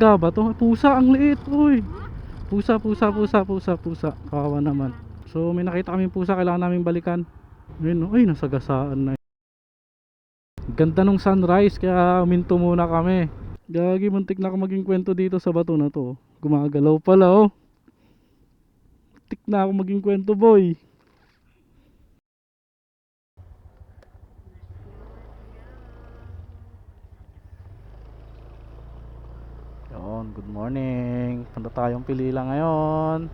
Ka ba to? Pusa, ang liit, uy. Pusa. Kawawa naman. So may nakita kaming pusa, kailangan naming balikan. Ayun, ay nasagasaan na. Ganda nung sunrise kaya uminto muna kami. Gagi, muntik na ako maging kwento dito sa bato na to. Gumagalaw pala, oh. Muntik na ako maging kwento, boy. Yon, good morning. Punta tayong Pilila ngayon.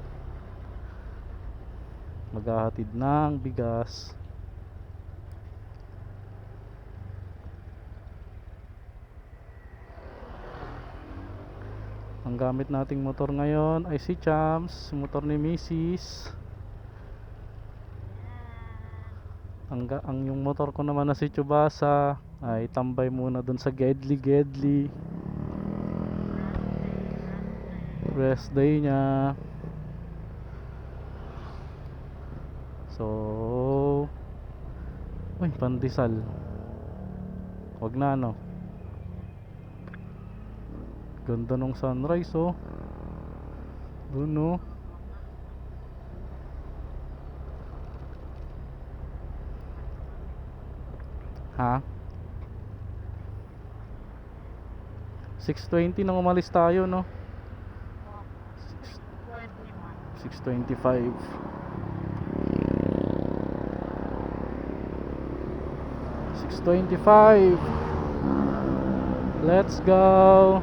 Maghahatid ng bigas. Ang gamit nating motor ngayon ay si Chams, motor ni Mrs. Ang yung motor ko naman na si Tsubasa ay tambay muna dun sa Gedli. Rest day niya. So, uy, pandesal. Wag na, no. Ganda nung sunrise, oh. Dun, no. Ha? 6:20 nang umalis tayo, no. 6:25. 6:25. Let's go.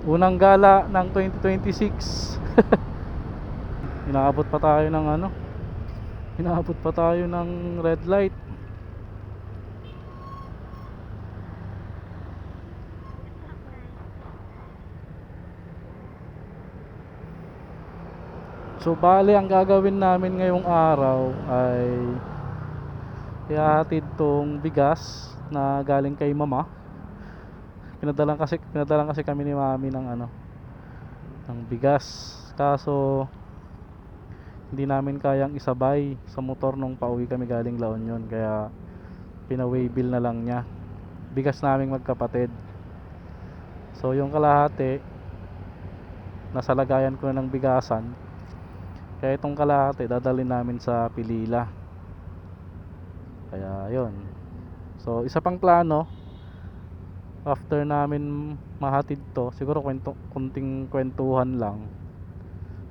Unang gala ng 2026. Inaabot pa tayo ng ano? Inaabot pa tayo ng red light. So bale ang gagawin namin ngayong araw ay ihahatid tong bigas na galing kay mama. Pinadalan kasi kami ni mami ng ano, ng bigas. Kaso hindi namin kayang isabay sa motor nung pauwi kami galing La Union, kaya pinawaybill na lang niya. Bigas naming magkapatid. So yung kalahati nasa lagayan ko na ng bigasan. Kaya itong kalahati dadalhin namin sa Pilila. Kaya yun. So isa pang plano, after namin mahatid to, siguro kunting kwentuhan lang,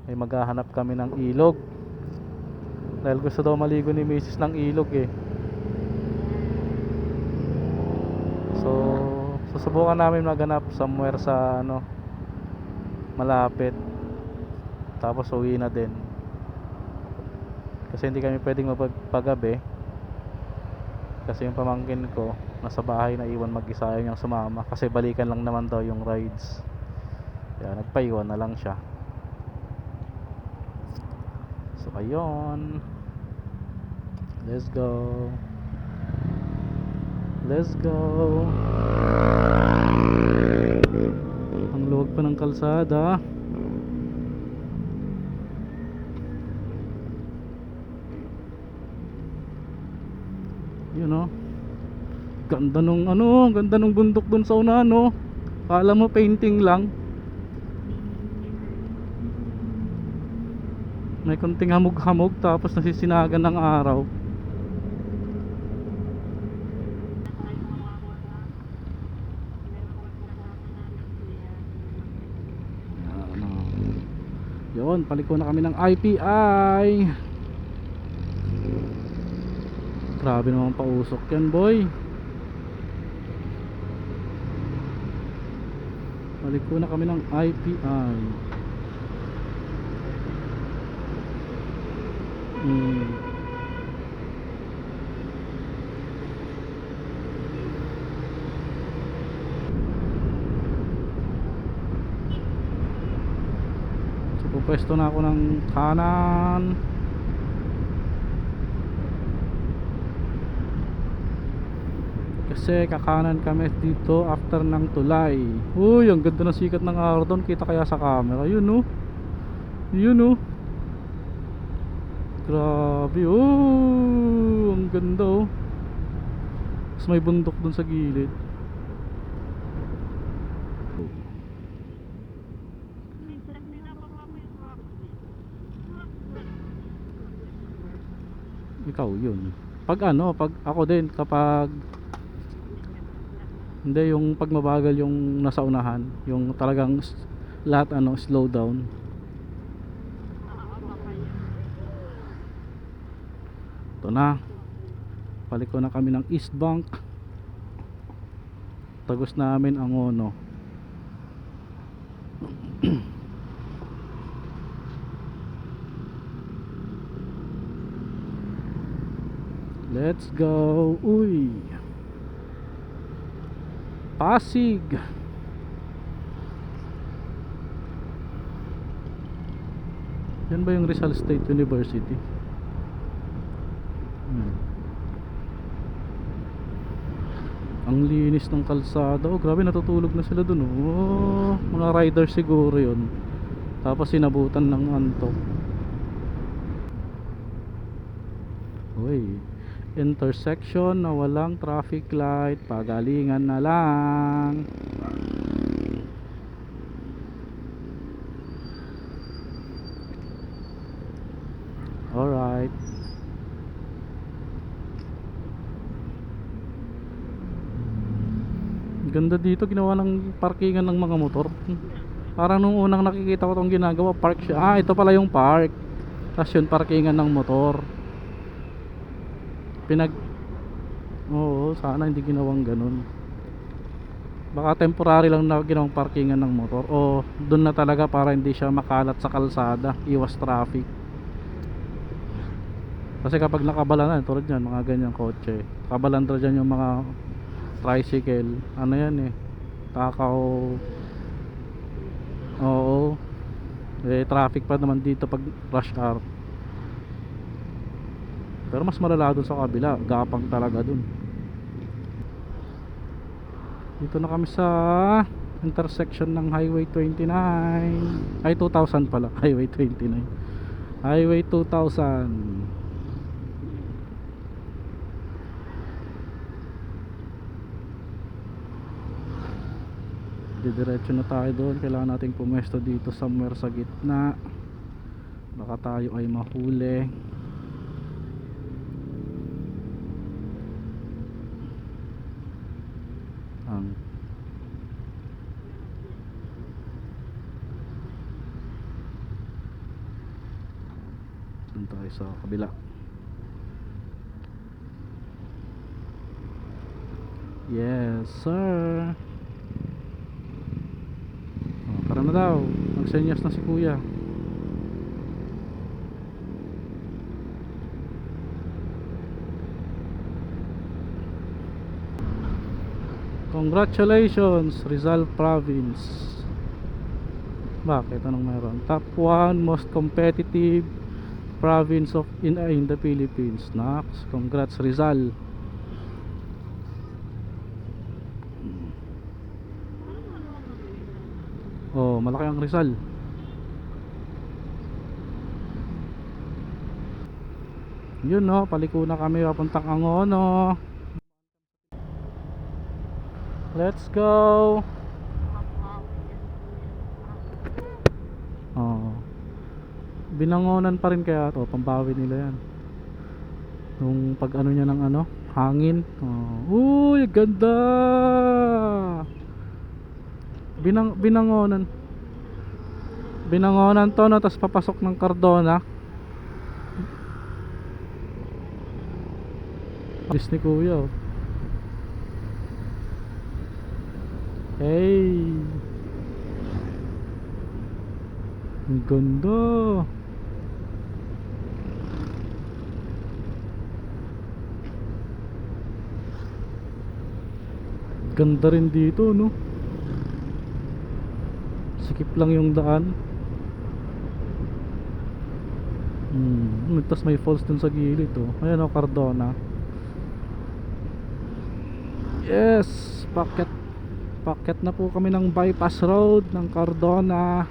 ay maghahanap kami ng ilog. Dahil gusto daw maligo ni Mrs. ng ilog eh. So susubukan namin maghanap somewhere sa ano, malapit. Tapos uwi na din. Kasi hindi kami pwedeng mapagabi. Kasi yung pamangkin ko nasa bahay na iwan mag-isa, ayaw niyang sumama kasi balikan lang naman daw yung rides. Kaya nagpaiwan na lang siya. So ayun. Let's go. Ang luwag pa ng kalsada. Yun, oh. Ganda nung bundok dun sa una, no. Kala mo painting lang. May konting hamog-hamog tapos nasisinagan ng araw. Yun, paliko na kami ng IPI. Grabe naman pausok yan, boy. Paliko na kami ng IPI. So pupwesto na ako ng kanan. Kasi kakanan kami dito after ng tulay. Uy, ang ganda ng sikat ng araw doon. Kita kaya sa camera. Yun, oh. Yun, oh. Grabe, oh. Ang ganda, oh. Tapos may bundok dun sa gilid. Ikaw yun. Pag ano, pag ako din kapag hindi, yung pag mabagal yung nasa unahan, yung talagang lahat ano, slow down. Ito na. Paliko na kami ng East Bank. Tagos namin ang Ono. Let's go. Uy. Pasig. Yan ba yung Rizal State University? Ang linis ng kalsada. Oh, grabe, natutulog na sila dun. Oh, mga rider siguro yun. Tapos sinabutan ng antok. Uy, intersection na walang traffic light. Pagalingan na lang. Alright. Ganda dito, ginawa ng parkingan ng mga motor. Parang nung unang nakikita ko tong ginagawa, park siya. Ah, ito pala yung park. Tapos yun, parkingan ng motor. Oo, sana hindi ginawang ganun. Baka temporary lang na ginawang parkingan ng motor. O dun na talaga para hindi siya makalat sa kalsada, iwas traffic. Kasi kapag nakabalan na, tulad yan, mga ganyang kotse, kabalandra dyan yung mga tricycle, ano yan eh, takaw. Oo, eh traffic pa naman dito pag rush hour. Pero mas malala dun sa kabila, gapang talaga dun. Dito na kami sa intersection ng Highway 29. Ay 2000 pala, Highway 29, Highway 2000. Didiretso na tayo doon. Kailangan nating pumesto dito somewhere sa gitna. Baka tayo ay mahuli. Doon tayo sa kabila. Yes sir. Tara na daw, magsenyas na si kuya. Congratulations Rizal Province. Bakit? Anong meron? Top 1 most competitive province in the Philippines. Naks, congrats Rizal. Oh, malaki ang Rizal. Yun no, paliko na kami papuntang Angono. Let's go. Oh. Binangonan pa rin kaya to, pambawi nila yan. Nung pag ano niya ng ano, hangin. Oh. Uy, ganda. Binangonan to no, tapos papasok ng Cardona. Disney kuya oh. Hey, ang ganda. Ganda rin dito no. Sikip lang yung daan. Tapos may falls dun sa gilid oh. Ayan oh, Cardona. Yes, packet na po kami ng bypass road ng Cardona.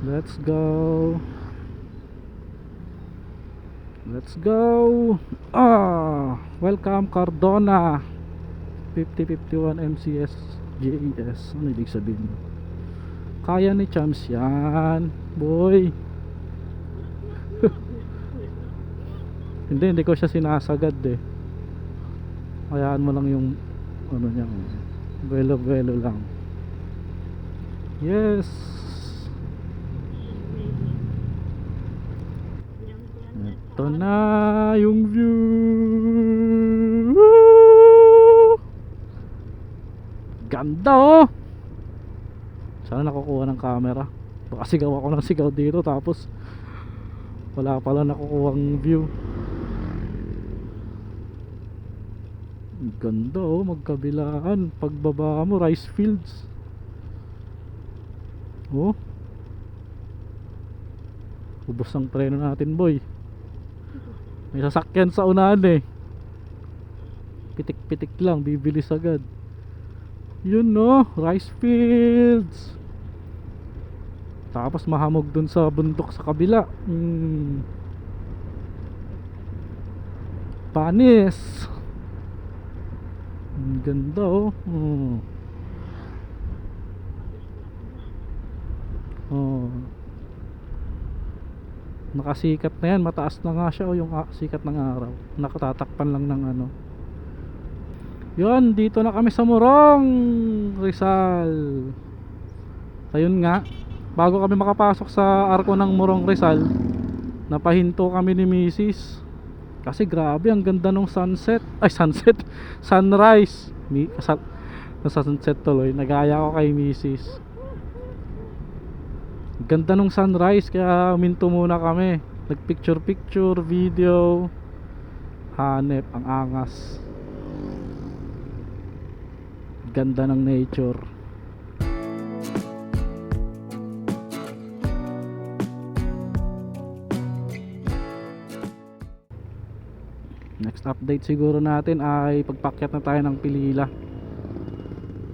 Let's go. Let's go. Welcome Cardona 5051 MCS JES. Ano ibig sabihin? Kaya ni Chams yan, boy. Hindi ko siya sinasagad eh. Hayaan mo lang yung ano niya, velo lang. Yes. Ito na yung view. Ganda oh. Sana nakukuha ng camera. Baka sigaw ako ng sigaw dito tapos wala pala nakukuhang view. Ganda oh, magkabilaan. Pagbaba mo, rice fields. Oh, ubos ang preno natin, boy. May sasakyan sa unahan eh. Pitik-pitik lang, bibilis agad. Yun no, rice fields. Tapos mahamog dun sa bundok sa kabila. Panis. Ang ganda oh. Oh. Nakasikat na yan, mataas na nga siya oh, yung sikat ng araw. Nakatatakpan lang ng ano. Yun, dito na kami sa Morong Rizal. Ayun nga, bago kami makapasok sa arko ng Morong Rizal, napahinto kami ni Mrs. Kasi grabe, ang ganda ng sunset. Ay, sunrise. Nasa sunset tuloy, nagaya ko kay Mrs. Ganda ng sunrise, kaya minto muna kami. Nagpicture video. Hanep, ang angas. Ganda ng nature. Next update siguro natin ay pagpakyat na tayo ng Pilila.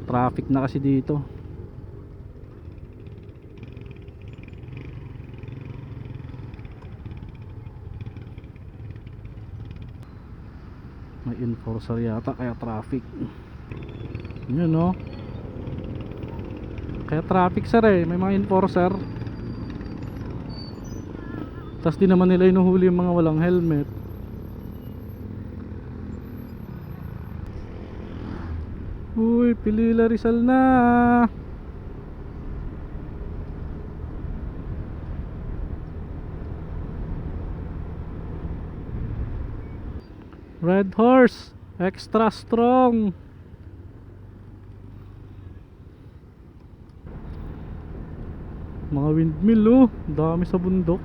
Traffic na kasi dito. May enforcer yata kaya traffic. Yun no. Kaya traffic sir eh, may mga enforcer. Tas di naman nila inuhuli yung mga walang helmet. Uy, Pilila Rizal na. Red Horse, extra strong. Mga windmill oh, dami sa bundok.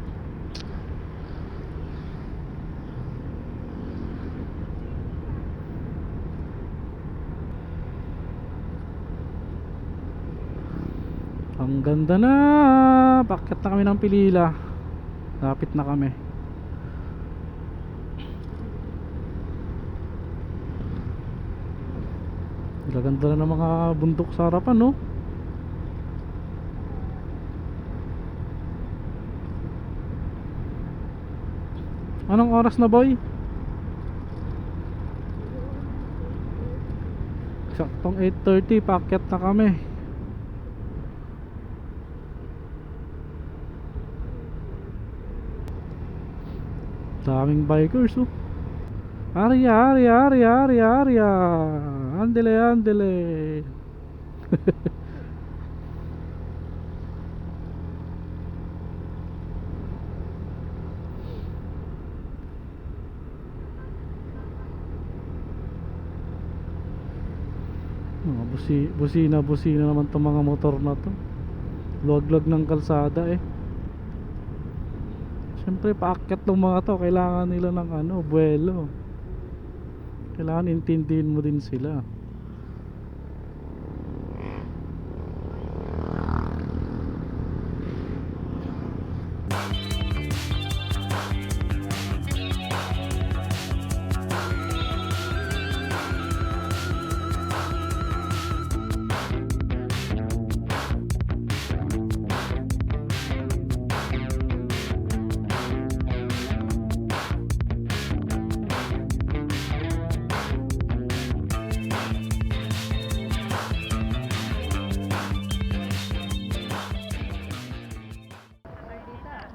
Ang ganda na. Pakyat na kami ng Pilila. Lapit na kami. Gaganda na ng mga bundok sa harapan no. Anong oras na boy? Saktong 8:30, paakyat na kami. Daming bikers oh. Arya. Andele. Busina naman itong mga motor na to. Luwag-luwag ng kalsada eh. Siyempre paakyat ng mga to, kailangan nila ng buwelo. Kailangan intindihin mo din sila.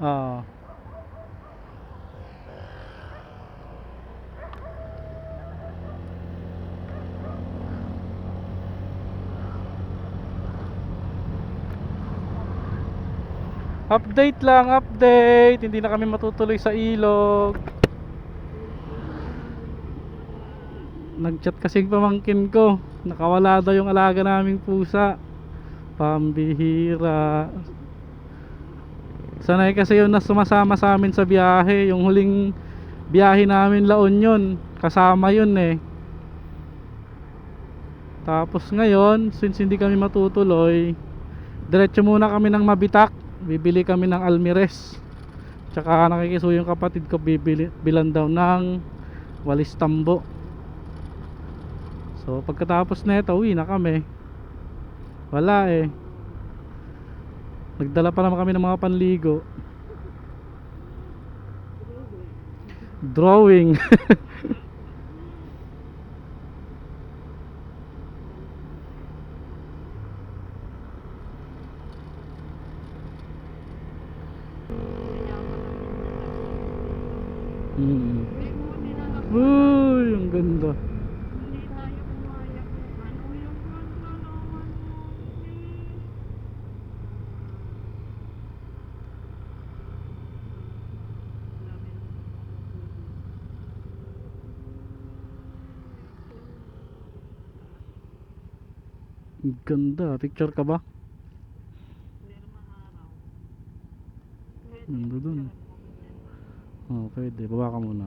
Ah. Update lang, update. Hindi na kami matutuloy sa ilog. Nag-chat kasi yung pamangkin ko. Nakawala daw yung alaga naming pusa. Pambihira. Sanay kasi yun na sumasama sa amin sa biyahe. Yung huling biyahe namin La Union, kasama yun eh. Tapos ngayon, since hindi kami matutuloy, diretso muna kami ng Mabitak. Bibili kami ng Almires. Tsaka nakikisuyo yung kapatid ko, bilan daw ng Walis Tambo. So pagkatapos nito, uwi na kami. Wala eh. Nagdala pa naman kami ng mga panligo. Drawing. Uy, ang ganda. Ang ganda. Picture ka ba? Ganda dun. Oh, pwede. Baba ka muna.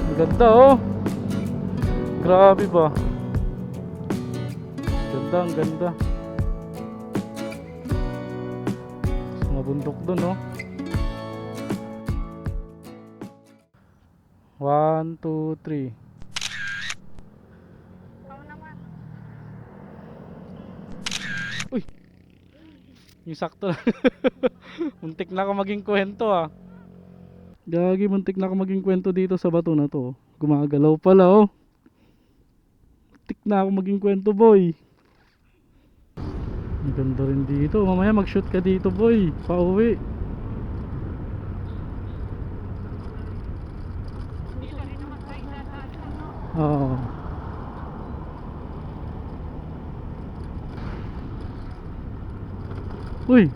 Ang ganda oh. Grabe ba? Ganda, ang ganda. Mga bundok dun oh. 1, 2, 3. Uy! Yung sakto lang. Muntik na ako maging kwento ah. Gagi, muntik na ako maging kwento dito sa bato na to. Gumagalaw pala oh. Muntik na ako maging kwento boy. Ang ganda rin dito. Mamaya mag-shoot ka dito boy. Pauwi. Oo. Uy,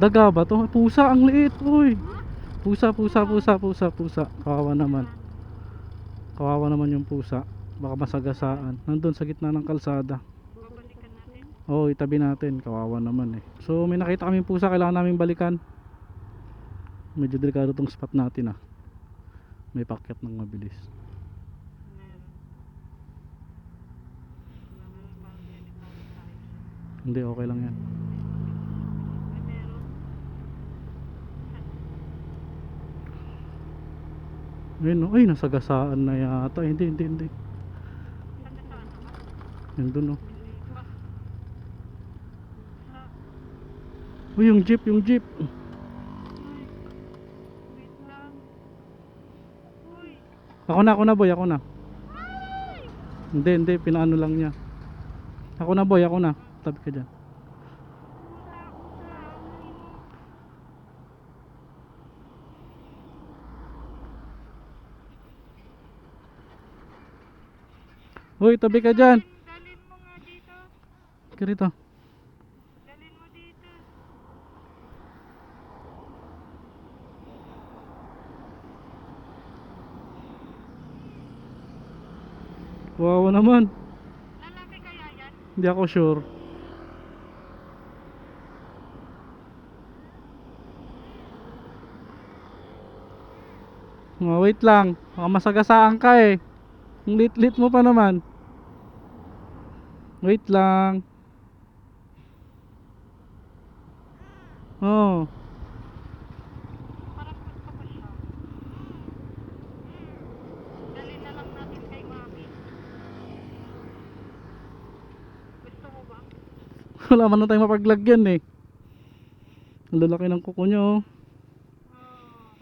daga ba to? Pusa, ang liit. Uy. Pusa. Kawawa naman. Kawawa naman yung pusa. Baka masagasaan. Nandun sa gitna ng kalsada. Oo, itabi natin. Kawawa naman eh. So may nakita kaming pusa, kailangan naming balikan. Medyo delikado tong spot natin ah. May pakyat ng mabilis. Hindi, okay lang yan. Ayun, ay nasagasaan na yata. Hindi. Yan dun oh. Uy, yung jeep. Ako na boy, ako na. Hindi, pinaano lang niya. Ako na boy, ako na. Tabi ka dyan. Uy, tabi ka dyan. Dalin mo nga dito. Ka rito. Dalin mo dito. Wow naman. Lalaki kaya yan? Hindi ako sure. Wait lang. Baka masagasaan ka eh. Ang lit mo pa naman. Wait lang. Oh. Parang gusto ko siya. Dalin na lang natin kay Mami. Gusto mo ba? Wala man na tayong mapaglagyan eh. Ang lalaki ng kuko niya oh.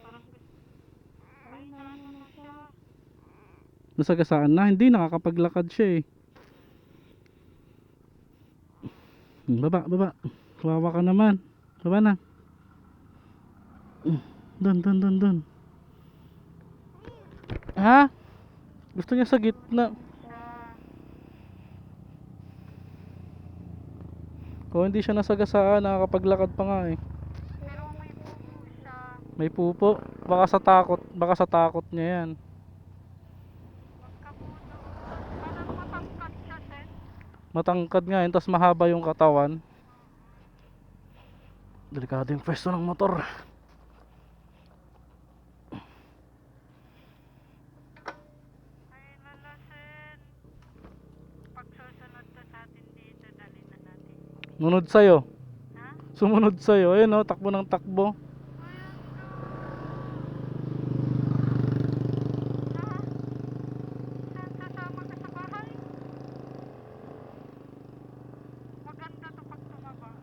Parang ay naano na siya. Nasagasaan na, hindi nakakapaglakad siya eh. Baba, baba. Kawawa ka naman. Baba na. Doon. Ha? Gusto niya sa gitna. Kung hindi siya nasagasaan, nakakapaglakad pa nga eh. Pero may puso siya. May pupo. Baka sa takot niya yan. Magkapuno. Parang matangkad siya, Sen. Matangkad nga yun, tas mahaba yung katawan. Delikado yung pwesto ng motor. Ay, lalasin. Pag susunod to sa atin dito, dali na natin. Nunod sa'yo. Ha? Sumunod sa'yo. Ayun oh, takbo ng takbo. Saan sasama ka sa bahay? Maganda to pag tumaba.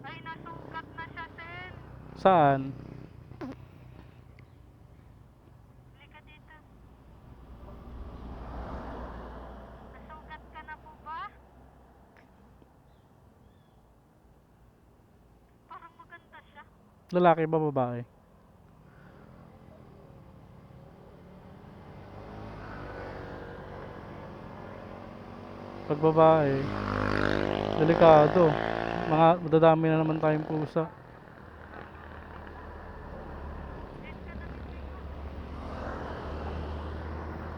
Ay, nasugat na siya, Sen. Saan? Halika dito. Nasugat ka na po ba? Parang maganda siya. Lalaki ba babae? Pag babae, delikado. Madadami na naman tayong pusa. Diyan ka na, Bibi ko.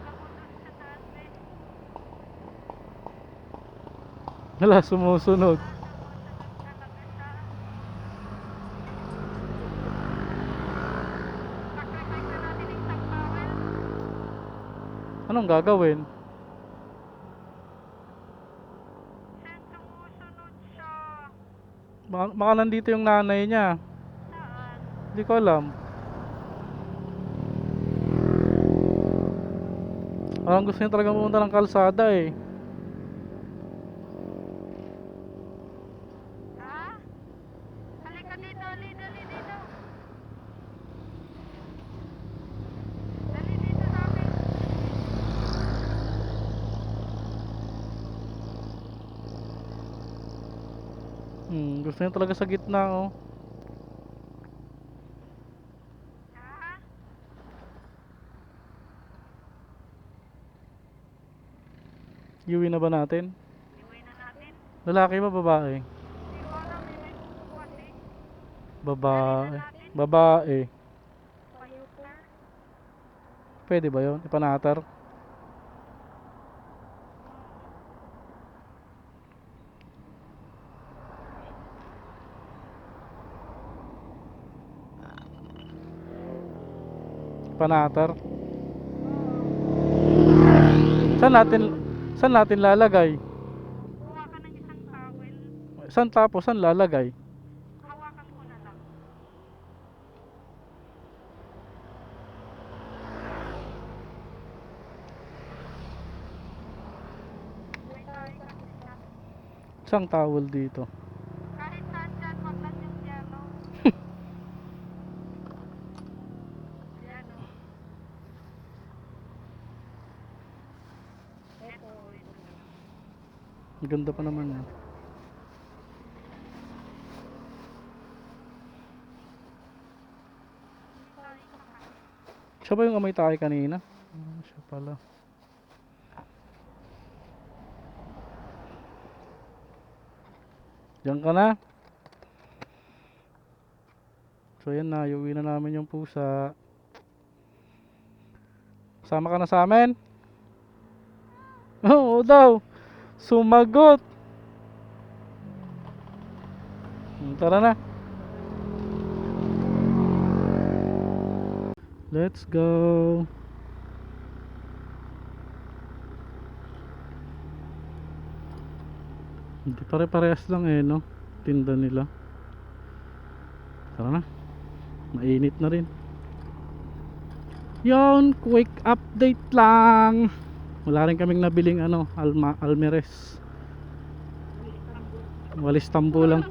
Kabulot sa dati. Wala, sumusunod. Sumusunod talaga siya. Sacrifice na natin isang towel. Anong gagawin? Sen, sumusunod siya. Baka nandito yung nanay niya. Saan? Hindi ko alam. Parang gusto niya talaga pumunta ng kalsada eh. Ha? Halika dito, dali dito. Dali dito sa amin. Gusto niya talaga sa gitna oh. Ha? Iuwi na ba natin? Iuwi na natin. Lalaki ba babae? Hindi ko alam, may puso kasi. Babae. Babae. Payuter. Pwede ba yun? Ipanatar? Ipanatar? Saan natin lalagay? Kuha ka ng isang towel. Saan lalagay? Hawakan ko na lang. May tayo kasi siya. Isang towel dito. Kahit saan dyan, wag lang yung yellow. Yan o. Ito. Ang ganda pa naman yan. Siya ba yung amoy tayo kanina? Siya pala. Diyan ka na. So yan na, iuwi na namin yung pusa. Sama ka na sa amin? Oo daw. Sumagot. Tara na. Let's go. Hindi pare-parehas lang eh no, tinda nila. Tara na, mainit na rin. Yon, quick update lang. Wala rin kaming nabiling ano, Almeres. Walis tambo lang.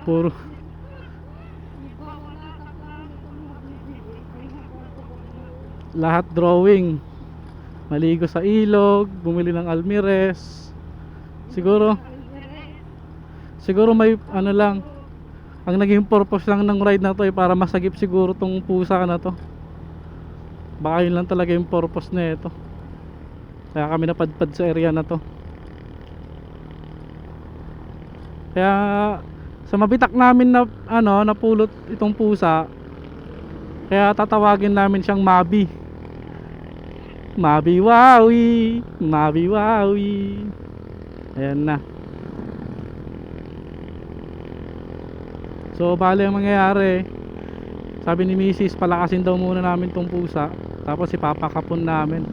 Puro lahat drawing. Maligo sa ilog, bumili ng almires. Siguro may ano lang. Ang naging purpose lang ng ride na to ay para masagip siguro tong pusa na to. Baka yun lang talaga yung purpose na ito. Kaya kami napadpad sa area na to. Kaya sa mabitak namin na napulot itong pusa, kaya tatawagin namin siyang Mabi. Mabi Wawi, Mabi Wawi. Ayan na. So bale ang mangyayari, sabi ni Mrs. palakasin daw muna namin tong pusa, tapos ipapakapon namin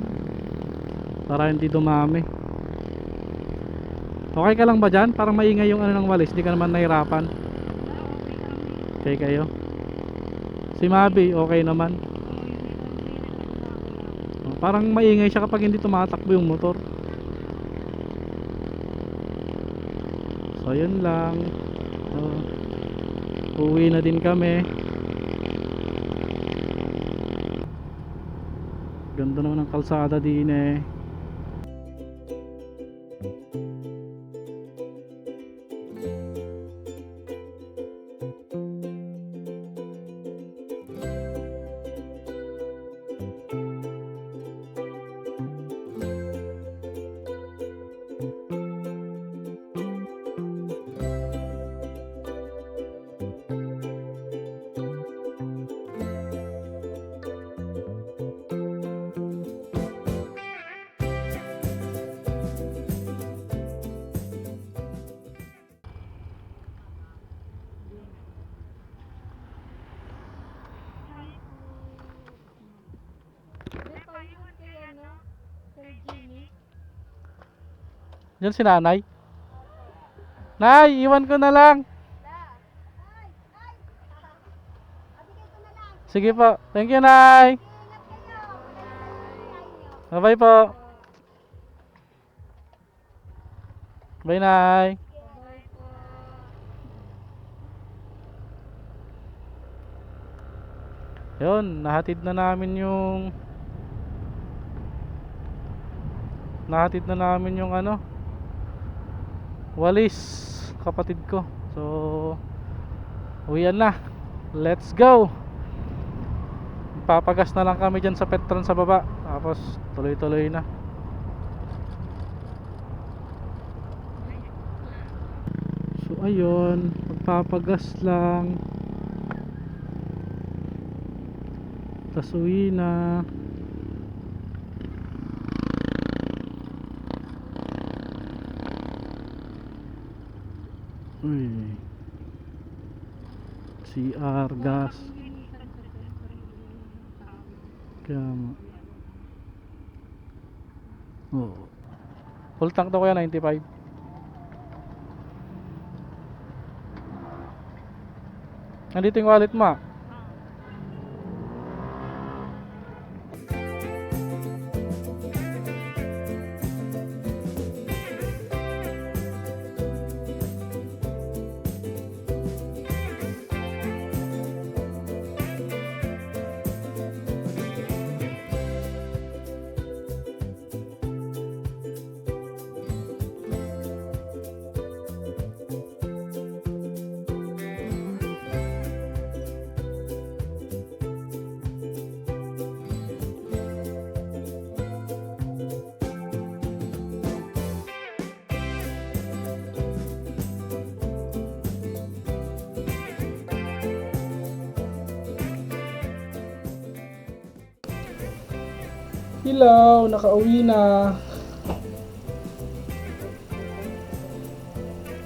para hindi dumami. Okay ka lang ba dyan? Parang maingay yung ano ng walis, di ka naman nahirapan. Okay kayo? Si Mabi okay naman. Parang maingay siya kapag hindi tumatakbo yung motor. So yun lang. Uwi na din kami. Ganda naman ng kalsada din eh. Diyan si nanay. Nay, iwan ko na lang. Sige po. Thank you, nay. Bye-bye po. Bye, nay. Yun, nahatid na namin yung walis, kapatid ko. So uwian na. Let's go. Papagas na lang kami dyan sa Petron sa baba, tapos tuloy-tuloy na. So ayun, magpapagas lang, tapos uwi na. Uy, CR gas. Kaya full tank daw kaya 95. Nandito yung wallet mo. Hello, nakauwi na.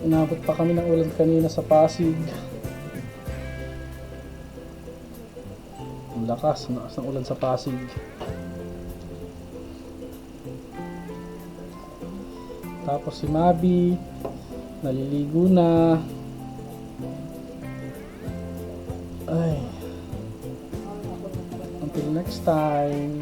Inabot pa kami ng ulan kanina sa Pasig. Ang lakas ng ulan sa Pasig. Tapos si Mabi naliligo na. Ay, until next time.